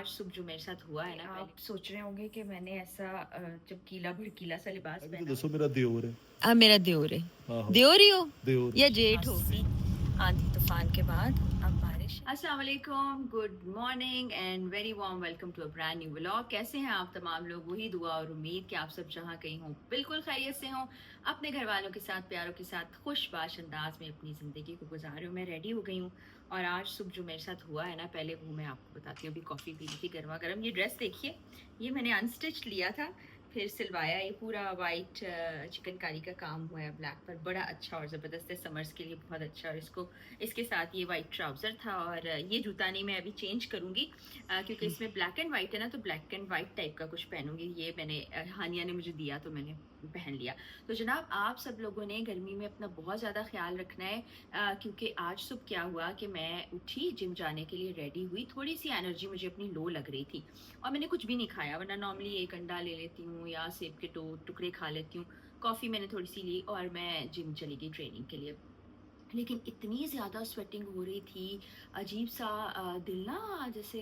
आज सुबह जो मेरे साथ हुआ है ना, आप सोच रहे होंगे कि मैंने ऐसा जब गीला भड़कीला सा लिबास अभी तो पहना। दसो मेरा दियोर है। हाँ, मेरा दियोर है। आहो दियोर ही हो दियोर या जेठ हो? आंधी तूफान के बाद अब बारिश। अस्सलाम वालेकुम, good morning and very warm welcome to a brand new vlog. कैसे हैं आप तमाम लोग? वही दुआ और उम्मीद कि आप सब जहाँ कहीं हों बिल्कुल खैरियत से हों, अपने घर वालों के साथ, प्यारों के साथ खुशबाश अंदाज में अपनी ज़िंदगी को गुजार रही हूँ। मैं रेडी हो गई हूँ और आज सुबह जो मेरे साथ हुआ है ना, पहले वो मैं आपको बताती हूँ। अभी कॉफ़ी पी ली थी गर्मा गर्म। ये ड्रेस देखिए, ये मैंने अनस्टिच लिया था, फिर सिलवाया। ये पूरा वाइट चिकनकारी का काम हुआ है ब्लैक पर, बड़ा अच्छा और ज़बरदस्त है, समर्स के लिए बहुत अच्छा। और इसको इसके साथ ये वाइट ट्राउज़र था और ये जूता नहीं, मैं अभी चेंज करूँगी क्योंकि इसमें ब्लैक एंड वाइट है ना, तो ब्लैक एंड वाइट टाइप का कुछ पहनूंगी। ये मैंने हानिया ने मुझे दिया तो मैंने पहन लिया। तो जनाब, आप सब लोगों ने गर्मी में अपना बहुत ज़्यादा ख्याल रखना है क्योंकि आज सुबह क्या हुआ कि मैं उठी, जिम जाने के लिए रेडी हुई, थोड़ी सी एनर्जी मुझे अपनी लो लग रही थी और मैंने कुछ भी नहीं खाया, वरना नॉर्मली एक अंडा ले लेती हूँ या सेब के टुकड़े खा लेती हूँ। कॉफ़ी मैंने थोड़ी सी ली और मैं जिम चली गई ट्रेनिंग के लिए। लेकिन इतनी ज़्यादा स्वेटिंग हो रही थी, अजीब सा दिल ना जैसे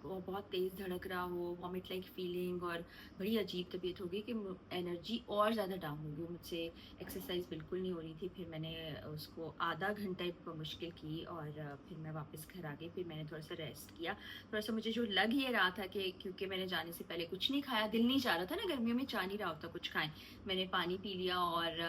बहुत तेज़ धड़क रहा हो, वॉमिट लाइक फीलिंग, और बड़ी अजीब तबीयत हो गई कि एनर्जी और ज़्यादा डाउन हो गई मुझसे। एक्सरसाइज बिल्कुल नहीं हो रही थी। फिर मैंने उसको आधा घंटा मुश्किल की और फिर मैं वापस घर आ गई। फिर मैंने थोड़ा सा रेस्ट किया। थोड़ा सा मुझे जो लग ये रहा था कि क्योंकि मैंने जाने से पहले कुछ नहीं खाया, दिल नहीं चाह रहा था ना, गर्मियों में चाह नहीं रहा होता कुछ खाएं। मैंने पानी पी लिया और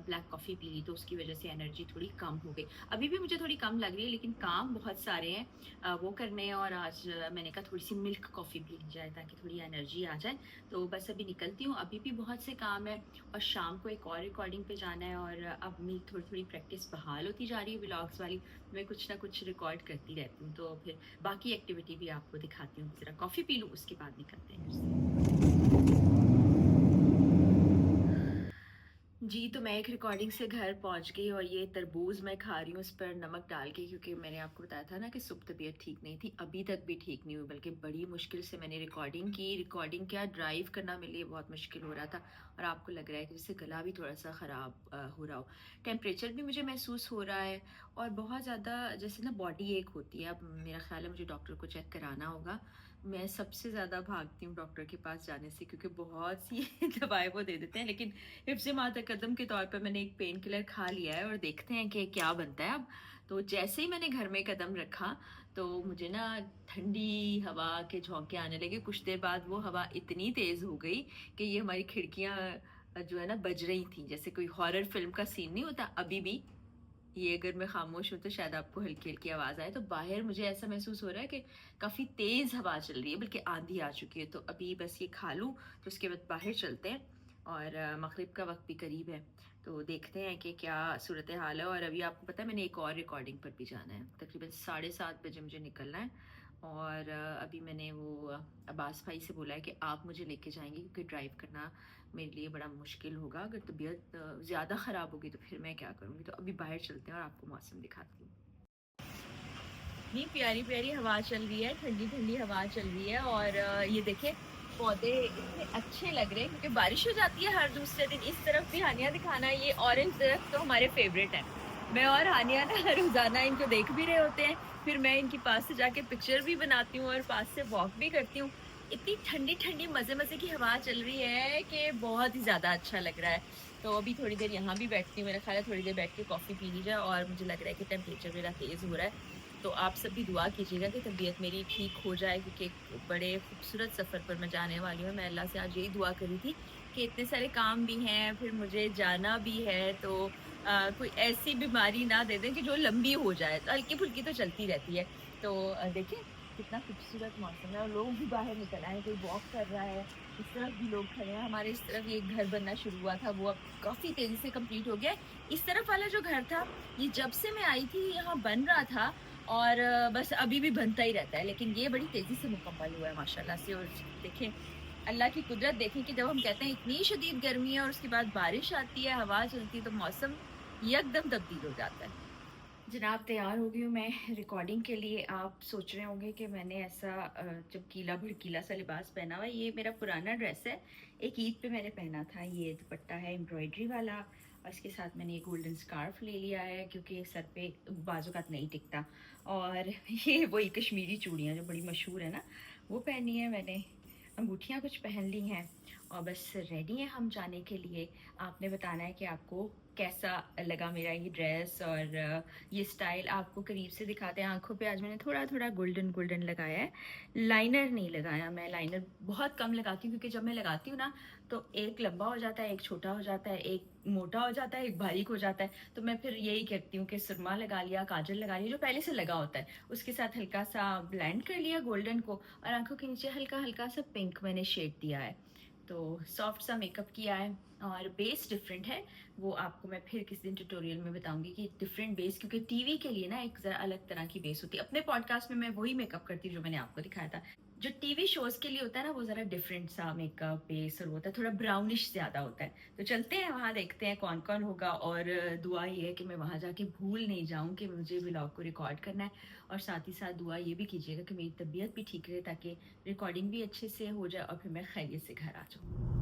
ब्लैक कॉफ़ी पी ली, तो उसकी वजह से एनर्जी थोड़ी कम हो गई। अभी भी मुझे थोड़ी कम लग रही है, लेकिन काम बहुत सारे हैं वो करने हैं। और आज मैंने कहा थोड़ी सी मिल्क कॉफ़ी पी ली जाए ताकि थोड़ी एनर्जी आ जाए। तो बस अभी निकलती हूँ, अभी भी बहुत से काम है और शाम को एक और रिकॉर्डिंग पे जाना है। और अब मेरी थोड़ी थोड़ी प्रैक्टिस बहाल होती जा रही है व्लॉग्स वाली। मैं कुछ ना कुछ रिकॉर्ड करती रहती हूँ, तो फिर बाकी एक्टिविटी भी आपको दिखाती हूँ। ज़रा कॉफ़ी पी लूँ, उसके बाद निकलते हैं फिर से। जी, तो मैं एक रिकॉर्डिंग से घर पहुंच गई और ये तरबूज मैं खा रही हूँ उस पर नमक डाल के, क्योंकि मैंने आपको बताया था ना कि सुबह तबीयत ठीक नहीं थी, अभी तक भी ठीक नहीं हुई, बल्कि बड़ी मुश्किल से मैंने रिकॉर्डिंग की। रिकॉर्डिंग क्या, ड्राइव करना मेरे लिए बहुत मुश्किल हो रहा था। और आपको लग रहा है कि जैसे गला भी थोड़ा सा ख़राब हो रहा हो, टेम्परेचर भी मुझे महसूस हो रहा है और बहुत ज़्यादा जैसे ना बॉडी एक होती है। अब मेरा ख्याल है मुझे डॉक्टर को चेक कराना होगा। मैं सबसे ज़्यादा भागती हूँ डॉक्टर के पास जाने से, क्योंकि बहुत सी दवाएं वो दे देते हैं। लेकिन हिफ्ज़ माता कदम के तौर पर मैंने एक पेन किलर खा लिया है और देखते हैं कि क्या बनता है अब। तो जैसे ही मैंने घर में कदम रखा तो मुझे ना ठंडी हवा के झोंके आने लगे। कुछ देर बाद वो हवा इतनी तेज़ हो गई कि ये हमारी खिड़कियाँ जो है ना बज रही थी, जैसे कोई हॉरर फिल्म का सीन नहीं होता। अभी भी ये अगर मैं खामोश हूँ तो शायद आपको हल्की हल्की आवाज़ आए। तो बाहर मुझे ऐसा महसूस हो रहा है कि काफ़ी तेज़ हवा चल रही है, बल्कि आंधी आ चुकी है। तो अभी बस ये खा लूँ तो उसके बाद बाहर चलते हैं। और मगरिब का वक्त भी करीब है, तो देखते हैं कि क्या सूरत हाल है। और अभी आपको पता है मैंने एक और रिकॉर्डिंग पर भी जाना है, तकरीबन 7:30 बजे मुझे निकलना है। और अभी मैंने वो अब्बास भाई से बोला है कि आप मुझे लेके जाएंगे, क्योंकि ड्राइव करना मेरे लिए बड़ा मुश्किल होगा। अगर तबीयत ज़्यादा ख़राब होगी तो फिर मैं क्या करूँगी। तो अभी बाहर चलते हैं और आपको मौसम दिखाती हूँ। इतनी प्यारी प्यारी हवा चल रही है, ठंडी ठंडी हवा चल रही है। और ये देखिए पौधे इतने अच्छे लग रहे हैं, क्योंकि बारिश हो जाती है हर दूसरे दिन। इस तरफ भी हानिया दिखाना, ये ऑरेंज दरख्त तो हमारे फेवरेट है। मैं और हानिया ना रोजाना इनको देख भी रहे होते हैं, फिर मैं इनके पास से जाके पिक्चर भी बनाती हूँ और पास से वॉक भी करती हूँ। इतनी ठंडी ठंडी मजे मजे की हवा चल रही है कि बहुत ही ज्यादा अच्छा लग रहा है। तो अभी थोड़ी देर यहाँ भी बैठती हूँ, मेरा ख्याल है थोड़ी देर बैठ के कॉफी पी ली जाए। और मुझे लग रहा है कि टेम्परेचर मेरा तेज हो रहा है, तो आप सब भी दुआ कीजिएगा कि तबीयत मेरी ठीक हो जाए, क्योंकि एक बड़े खूबसूरत सफ़र पर मैं जाने वाली हूँ। मैं अल्लाह से आज यही दुआ करी थी कि इतने सारे काम भी हैं, फिर मुझे जाना भी है, तो कोई ऐसी बीमारी ना दे दें कि जो लंबी हो जाए। तो हल्की फुल्की तो चलती रहती है। तो देखिए कितना खूबसूरत मौसम है और लोग भी बाहर निकल आए हैं, कोई वॉक कर रहा है। इस तरफ भी लोग खड़े हैं। हमारे इस तरफ ये घर बनना शुरू हुआ था, वो अब काफ़ी तेज़ी से कंप्लीट हो गया है। इस तरफ वाला जो घर था, ये जब से मैं आई थी यहाँ बन रहा था और बस अभी भी बनता ही रहता है, लेकिन ये बड़ी तेज़ी से मुकम्मल हुआ है माशाल्लाह से। और देखें अल्लाह की कुदरत, देखें कि जब हम कहते हैं इतनी शदीद गर्मी है और उसके बाद बारिश आती है, हवा चलती है, तो मौसम यकदम तब्दील हो जाता है। जनाब, तैयार हो गई हूँ मैं रिकॉर्डिंग के लिए। आप सोच रहे होंगे कि मैंने ऐसा जब गीला भड़कीला सा लिबास पहना हुआ है। ये मेरा पुराना ड्रेस है, एक ईद पे मैंने पहना था। ये दुपट्टा है एम्ब्रॉयडरी वाला और इसके साथ मैंने ये गोल्डन स्कार्फ ले लिया है, क्योंकि सर पे बाजू का नहीं टिकता। और ये वही कश्मीरी चूड़ियाँ जो बड़ी मशहूर है ना, वो पहनी है मैंने, अंगूठियाँ कुछ पहन ली हैं और बस रेडी हैं हम जाने के लिए। आपने बताना है कि आपको कैसा लगा मेरा ये ड्रेस और ये स्टाइल। आपको करीब से दिखाते हैं। आंखों पे आज मैंने थोड़ा थोड़ा गोल्डन गोल्डन लगाया है, लाइनर नहीं लगाया। मैं लाइनर बहुत कम लगाती हूँ क्योंकि जब मैं लगाती हूँ ना तो एक लंबा हो जाता है, एक छोटा हो जाता है, एक मोटा हो जाता है, एक बारीक हो जाता है। तो मैं फिर यही करती हूँ कि सुरमा लगा लिया, काजल लगा लिया जो पहले से लगा होता है, उसके साथ हल्का सा ब्लेंड कर लिया गोल्डन को, और आंखों के नीचे हल्का हल्का सा पिंक मैंने शेड दिया है। तो सॉफ्ट सा मेकअप किया है और बेस डिफरेंट है। वो आपको मैं फिर किसी दिन ट्यूटोरियल में बताऊंगी कि डिफरेंट बेस, क्योंकि टीवी के लिए ना एक ज़रा अलग तरह की बेस होती है। अपने पॉडकास्ट में मैं वही मेकअप करती हूँ जो मैंने आपको दिखाया था। जो टीवी शोज के लिए होता है ना वो ज़रा डिफरेंट सा मेकअप बेस और होता है, थोड़ा ब्राउनिश ज़्यादा होता है। तो चलते हैं वहाँ, देखते हैं कौन कौन होगा। और दुआ ये है कि मैं वहाँ जाके भूल नहीं जाऊँ कि मुझे व्लॉग को रिकॉर्ड करना है। और साथ ही साथ दुआ ये भी कीजिएगा कि मेरी तबीयत भी ठीक रहे ताकि रिकॉर्डिंग भी अच्छे से हो जाए और फिर मैं खैरियत से घर आ जाऊँ।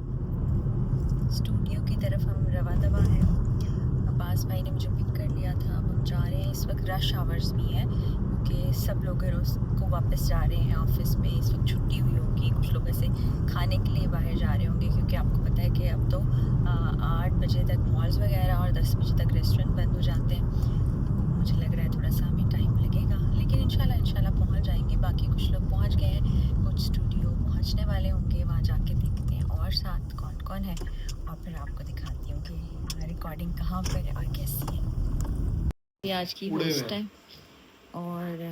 स्टूडियो की तरफ हम रवा दवा हैं। अब्बास भाई ने मुझे पिक कर लिया था। अब हम जा रहे हैं। इस वक्त रश आवर्स भी है क्योंकि सब लोग घरों को वापस जा रहे हैं। ऑफिस में इस वक्त छुट्टी हुई होगी। कुछ लोग ऐसे खाने के लिए बाहर जा रहे होंगे क्योंकि आपको पता है कि अब तो 8 बजे तक मॉल्स वगैरह और 10 बजे तक रेस्टोरेंट बंद हो जाते हैं। तो मुझे लग रहा है थोड़ा सा हमें टाइम लगेगा, लेकिन इंशाल्लाह पहुंच जाएंगे। बाकी कुछ लोग पहुंच गए हैं, कुछ स्टूडियो पहुंचने वाले होंगे। वहाँ जाके देखते हैं और साथ कौन कौन है और फिर आपको दिखाती हूँ कि रिकॉर्डिंग कहाँ पर है और कैसी है। ये आज की होस्ट है और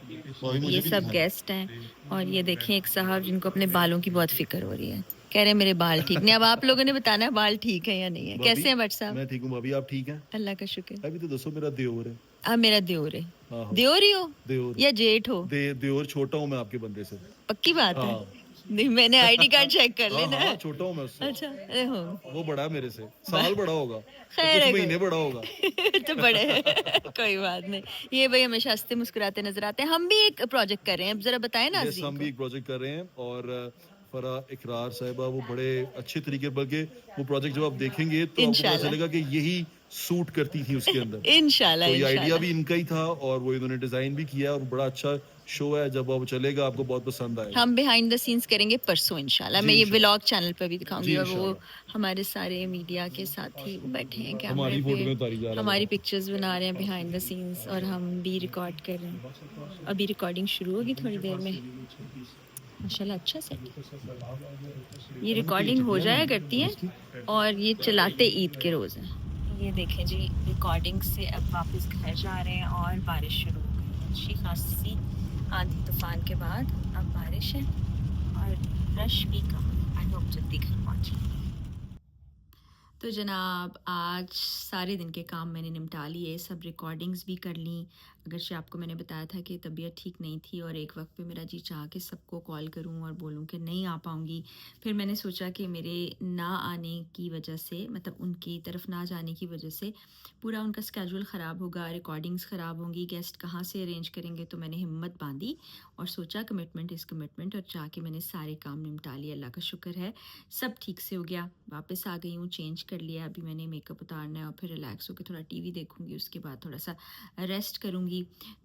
ये सब गेस्ट हैं। और ये देखें एक साहब जिनको अपने बालों की बहुत फिक्र हो रही है, कह रहे हैं मेरे बाल ठीक नहीं। अब आप लोगों ने बताना है बाल ठीक है या नहीं है। कैसे हैं भट्ट साहब? मैं ठीक हूँ भाभी, आप ठीक हैं? अल्लाह का शुक्र। अभी तो दसो, मेरा देवर है। अब मेरा देवर है। हाँ, देवर ही हो देवर या जेठ हो? देवर छोटा हूँ मैं आपके बंदे से। पक्की बात है? हाँ। नहीं, मैंने आईडी कार्ड चेक कर हाँ लेना हाँ, है। छोटा हूँ मैं उससे। अच्छा, अरे हो वो बड़ा है मेरे से, साल बड़ा होगा, खैर कुछ है महीने कोई बड़ा होगा। तो बड़े कोई बात नहीं। ये भाई हमेशा हंसते मुस्कुराते नजर आते हैं। हम भी एक प्रोजेक्ट कर रहे हैं, अब जरा बताएं ना। यस, हम भी एक प्रोजेक्ट कर रहे हैं और फरा इकरार साहिबा वो बड़े अच्छे तरीके, बल्कि वो प्रोजेक्ट जब आप देखेंगे तो आपको पता चलेगा कि यही सूट करती थी उसके अंदर। इंशाल्लाह तो ये आइडिया इंशाल्लाह भी इनका ही था और वो इन्होंने डिजाइन भी किया और बड़ा अच्छा शो है। जब वो चलेगा आपको बहुत पसंद आएगा। हम बिहाइंड द सीन्स करेंगे परसों इंशाल्लाह। जी, मैं ये इंशाल्लाह। व्लॉग चैनल पर भी दिखाऊंगी जी, और वो इंशाल्लाह। हमारे सारे मीडिया के साथी बैठे हैं कैमरे हमारी फोटो में उतारी जा पे, रहा है हमारी देखो। पिक्चर्स बना रहे हैं बिहाइंड द सीन्स और हम भी रिकॉर्ड कर रहे हैं। अभी रिकॉर्डिंग शुरू होगी थोड़ी देर में। माशाल्लाह अच्छा सेट। ये रिकॉर्डिंग हो जाया करती है और ये चलाते ईद के रोज़ हैं। ये देखें जी, रिकॉर्डिंग से अब वापस घर जा रहे हैं और बारिश शुरू हो गई। अच्छी खासी आंधी तूफान के बाद अब बारिश है और रश भी कम। आई होप जल्दी घर पहुँचे। तो जनाब आज सारे दिन के काम मैंने निपटा लिए, सब रिकॉर्डिंग्स भी कर ली। अगरचे आपको मैंने बताया था कि तबीयत ठीक नहीं थी और एक वक्त पे मेरा जी चाह के सबको कॉल करूं और बोलूं कि नहीं आ पाऊंगी। फिर मैंने सोचा कि मेरे ना आने की वजह से, मतलब उनकी तरफ ना जाने की वजह से पूरा उनका स्केड्यूल ख़राब होगा, रिकॉर्डिंग्स ख़राब होंगी, गेस्ट कहाँ से अरेंज करेंगे। तो मैंने हिम्मत बांधी और सोचा कमिटमेंट इज़ कमिटमेंट, और जाके मैंने सारे काम निपटा लिए। अल्लाह का शुक्र है सब ठीक से हो गया। वापस आ गई हूँ, चेंज कर लिया। अभी मैंने मेकअप उतारना है और फिर रिलैक्स होकर थोड़ा टीवी देखूंगी, उसके बाद थोड़ा सा रेस्ट करूंगी।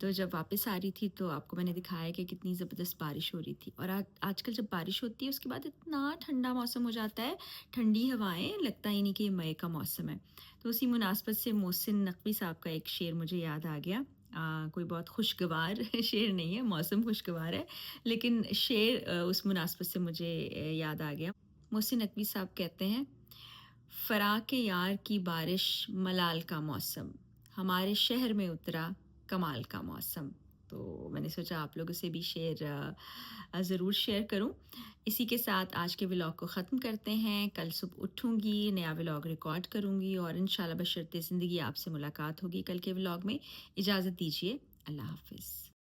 तो जब वापस आ रही थी तो आपको मैंने दिखाया कि कितनी ज़बरदस्त बारिश हो रही थी। और आजकल जब बारिश होती है उसके बाद इतना ठंडा मौसम हो जाता है, ठंडी हवाएं, लगता ही नहीं कि मई का मौसम है। तो उसी मुनासबत से मोहसिन नकवी साहब का एक शेर मुझे याद आ गया। कोई बहुत खुशगवार शेर नहीं है, मौसम खुशगवार है, लेकिन शेर उस मुनासबत से मुझे याद आ गया। मोहसिन नकवी साहब कहते हैं, फरा के यार की बारिश मलाल का मौसम, हमारे शहर में उतरा कमाल का मौसम। तो मैंने सोचा आप लोगों से भी शेर ज़रूर शेयर करूं। इसी के साथ आज के व्लॉग को ख़त्म करते हैं। कल सुबह उठूंगी, नया व्लॉग रिकॉर्ड करूंगी और इंशाल्लाह बशर्ते ज़िंदगी आपसे मुलाकात होगी कल के व्लॉग में। इजाज़त दीजिए, अल्लाह हाफ़िज़।